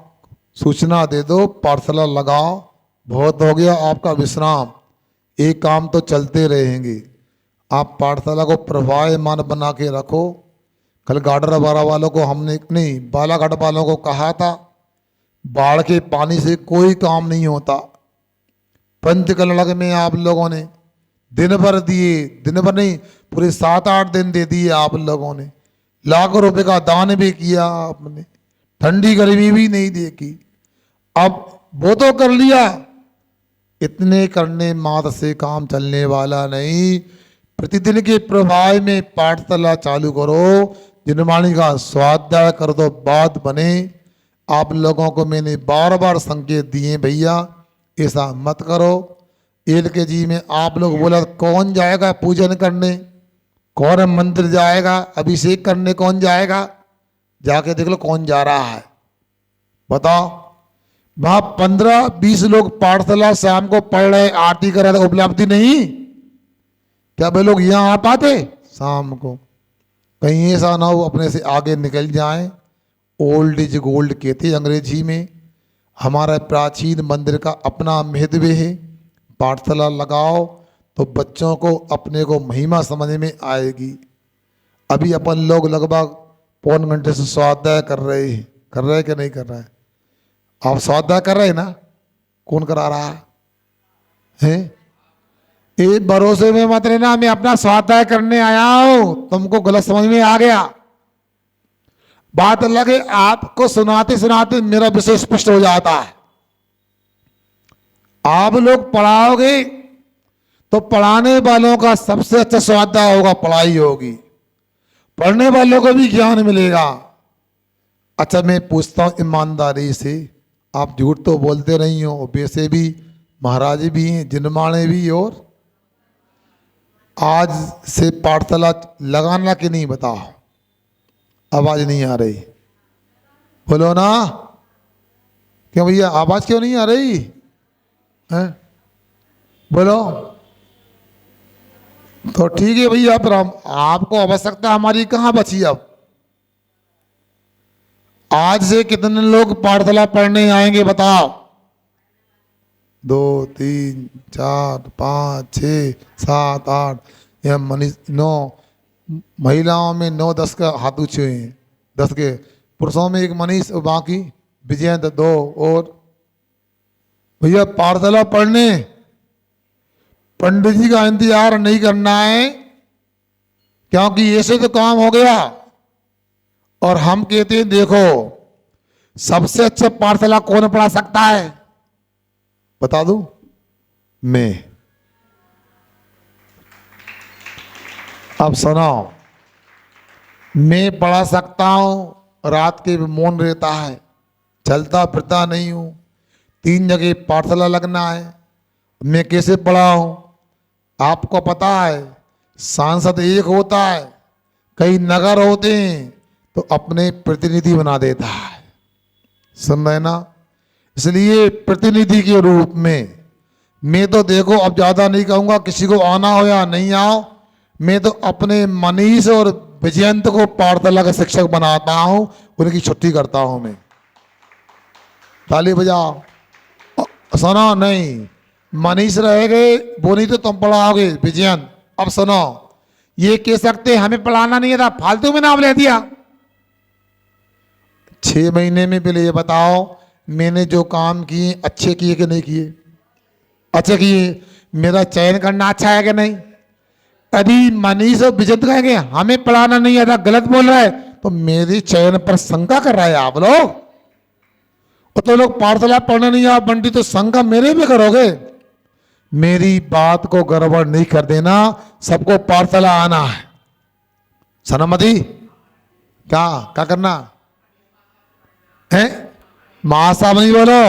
सूचना दे दो, पाठशाला लगाओ। बहुत हो गया आपका विश्राम, एक काम तो चलते रहेंगे। आप पाठशाला को प्रवाहमान बना के रखो। कल गाडर बारा वालों को हमने नहीं, बालाघाट वालों को कहा था, बाढ़ के पानी से कोई काम नहीं होता। पंचकलड़क में आप लोगों ने दिन भर दिए, दिन भर नहीं पूरे 7-8 दिन दे दिए आप लोगों ने। लाखों रुपए का दान भी किया आपने, ठंडी गर्मी भी नहीं देखी। अब वो तो कर लिया, इतने करने मात्र से काम चलने वाला नहीं। प्रतिदिन के प्रवाह में पाठशाला चालू करो, जिनवाणी का स्वाध्याय कर दो, बात बने। आप लोगों को मैंने बार बार संकेत दिए, भैया ऐसा मत करो। LKG में आप लोग बोला कौन जाएगा पूजन करने, कौन मंदिर जाएगा, अभिषेक करने कौन जाएगा? जाके देख लो कौन जा रहा है, बताओ। वहां 15-20 लोग पाठशाला शाम को पढ़ रहे, आरती कर रहे, उपलब्धि नहीं। क्या वे लोग यहाँ आ पाते शाम को? कहीं ऐसा ना हो अपने से आगे निकल जाएं। ओल्ड इज गोल्ड कहते अंग्रेजी में। हमारा प्राचीन मंदिर का अपना महत्व है। पाठशाला लगाओ तो बच्चों को अपने को महिमा समझ में आएगी। अभी अपन लोग लगभग पौन घंटे से स्वाध्याय कर रहे हैं कि नहीं कर रहे हैं? आप स्वाध्याय कर रहे हैं ना? कौन करा रहा है? ये भरोसे में मत रहना मैं अपना स्वाध्याय करने आया हूं, तुमको गलत समझ में आ गया। बात अलग है, आपको सुनाते सुनाते मेरा विषय स्पष्ट हो जाता है। आप लोग पढ़ाओगे तो पढ़ाने वालों का सबसे अच्छा स्वाध्याय होगा, पढ़ाई होगी, पढ़ने वालों को भी ज्ञान मिलेगा। अच्छा मैं पूछता हूं ईमानदारी से, आप झूठ तो बोलते नहीं हो, वैसे भी महाराज भी हैं, जिनवाणे भी, और आज से पाठशाला लगाना कि नहीं बताओ? आवाज नहीं आ रही, बोलो ना। क्यों भैया आवाज क्यों नहीं आ रही है? बोलो तो ठीक है भैया, पर हम आपको आवश्यकता हमारी कहाँ बची? अब आज से कितने लोग पाठशाला पढ़ने आएंगे बताओ? 2 3 4 5 6 7 8 या 9 महिलाओं में 9-10 का हाथ ऊंचे हैं, 10 के पुरुषों में 1 मनीष और बाकी विजयंत 2। और भैया पाठशाला पढ़ने पंडित जी का इंतजार नहीं करना है, क्योंकि ऐसे तो काम हो गया। और हम कहते हैं देखो सबसे अच्छा पाठशाला कौन पढ़ा सकता है बता दूं? मैं। अब सुनो, मैं पढ़ा सकता हूं, रात के भी मौन रहता है, चलता फिरता नहीं हूं, 3 जगह पाठशाला लगना है, मैं कैसे पढ़ाऊं? आपको पता है सांसद एक होता है, कई नगर होते हैं, तो अपने प्रतिनिधि बना देता है, सुन रहे ना? इसलिए प्रतिनिधि के रूप में मैं तो देखो अब ज्यादा नहीं कहूंगा, किसी को आना हो या नहीं आओ, मैं तो अपने मनीष और विजयंत को पाठशाला का शिक्षक बनाता हूं, उनकी छुट्टी करता हूं मैं। ताली बजाओ। सुनो, नहीं मनीष रह गए वो नहीं तो तुम पढ़ाओगे विजयंत। अब सुनो, ये कह सकते हमें पढ़ाना नहीं था, फालतू में नाम ले दिया। 6 महीने में पहले ये बताओ मैंने जो काम किए अच्छे किए कि नहीं किए? अच्छे किए। मेरा चयन करना अच्छा है कि नहीं? यदि मनीष और विजंत कहेंगे हमें पढ़ाना नहीं आता, गलत बोल रहा है, तो मेरी चयन पर शंका कर रहा है आप लोग। और तो लोग पाठशाला पढ़ने नहीं आ बंटी, तो शंका मेरे भी करोगे? मेरी बात को गड़बड़ नहीं कर देना, सबको पाठशाला आना है। सनामती क्या क्या करना है? मां साहब नहीं बोलो,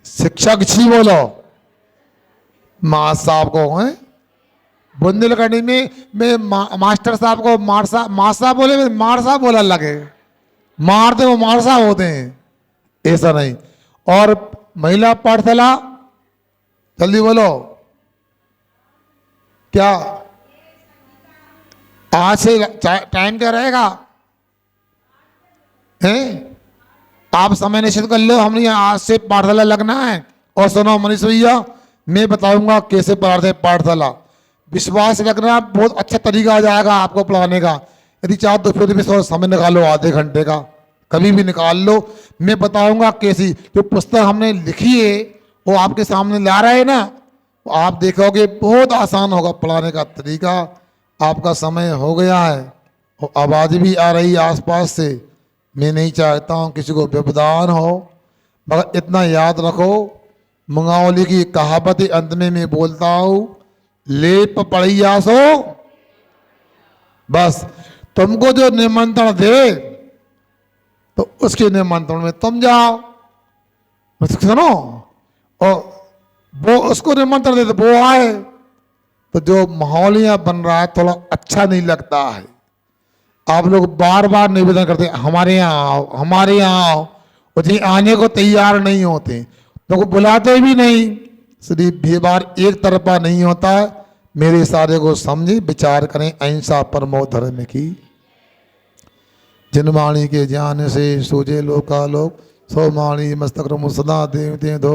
शिक्षक जी बोलो। मां साहब को है बुंदेलखंडी में मैं मास्टर साहब को मार साहब बोले, मार साहब बोला लगे, मारते वो मार साहब होते हैं, ऐसा नहीं। और महिला पाठशाला जल्दी बोलो क्या? आज से टाइम क्या रहेगा? हैं? आप समय निश्चित कर लो, हमने आज से पाठशाला लगना है। और सुनो मनीष भैया, मैं बताऊंगा कैसे पढ़ाते पाठशाला। विश्वास रखना, बहुत अच्छा तरीका आ जाएगा आपको पढ़ाने का। यदि चाहो तो फिर भी थोड़ा समय निकालो, आधे घंटे का कभी भी निकाल लो। मैं बताऊंगा कैसी, जो पुस्तक हमने लिखी है वो आपके सामने ला रहे हैं ना, आप देखोगे बहुत आसान होगा पढ़ाने का तरीका। आपका समय हो गया है और आवाज़ भी आ रही है आसपास से। मैं नहीं चाहता हूँ किसी को व्यवधान हो, मगर इतना याद रखो, मंगावली की कहावत अंत में मैं बोलता हूँ, लेप पढ़िया सो। बस तुमको जो निमंत्रण दे तो उसके निमंत्रण में तुम जाओ, सुनो, और वो उसको निमंत्रण दे तो वो आए। तो जो माहौल यहाँ बन रहा है थोड़ा अच्छा नहीं लगता है। आप लोग बार बार निवेदन करते हमारे यहाँ आओ, हमारे यहाँ आओ, और जी आने को तैयार नहीं होते, तो बुलाते भी नहीं। सिर्फ व्यवहार एक तरफा नहीं होता है। मेरे सारे को समझे, विचार करें। अहिंसा परमो धर्म की। जिन वाणी के ज्ञान से सूझे लोकालोक, सो वाणी मस्तक सदा देव दे दो।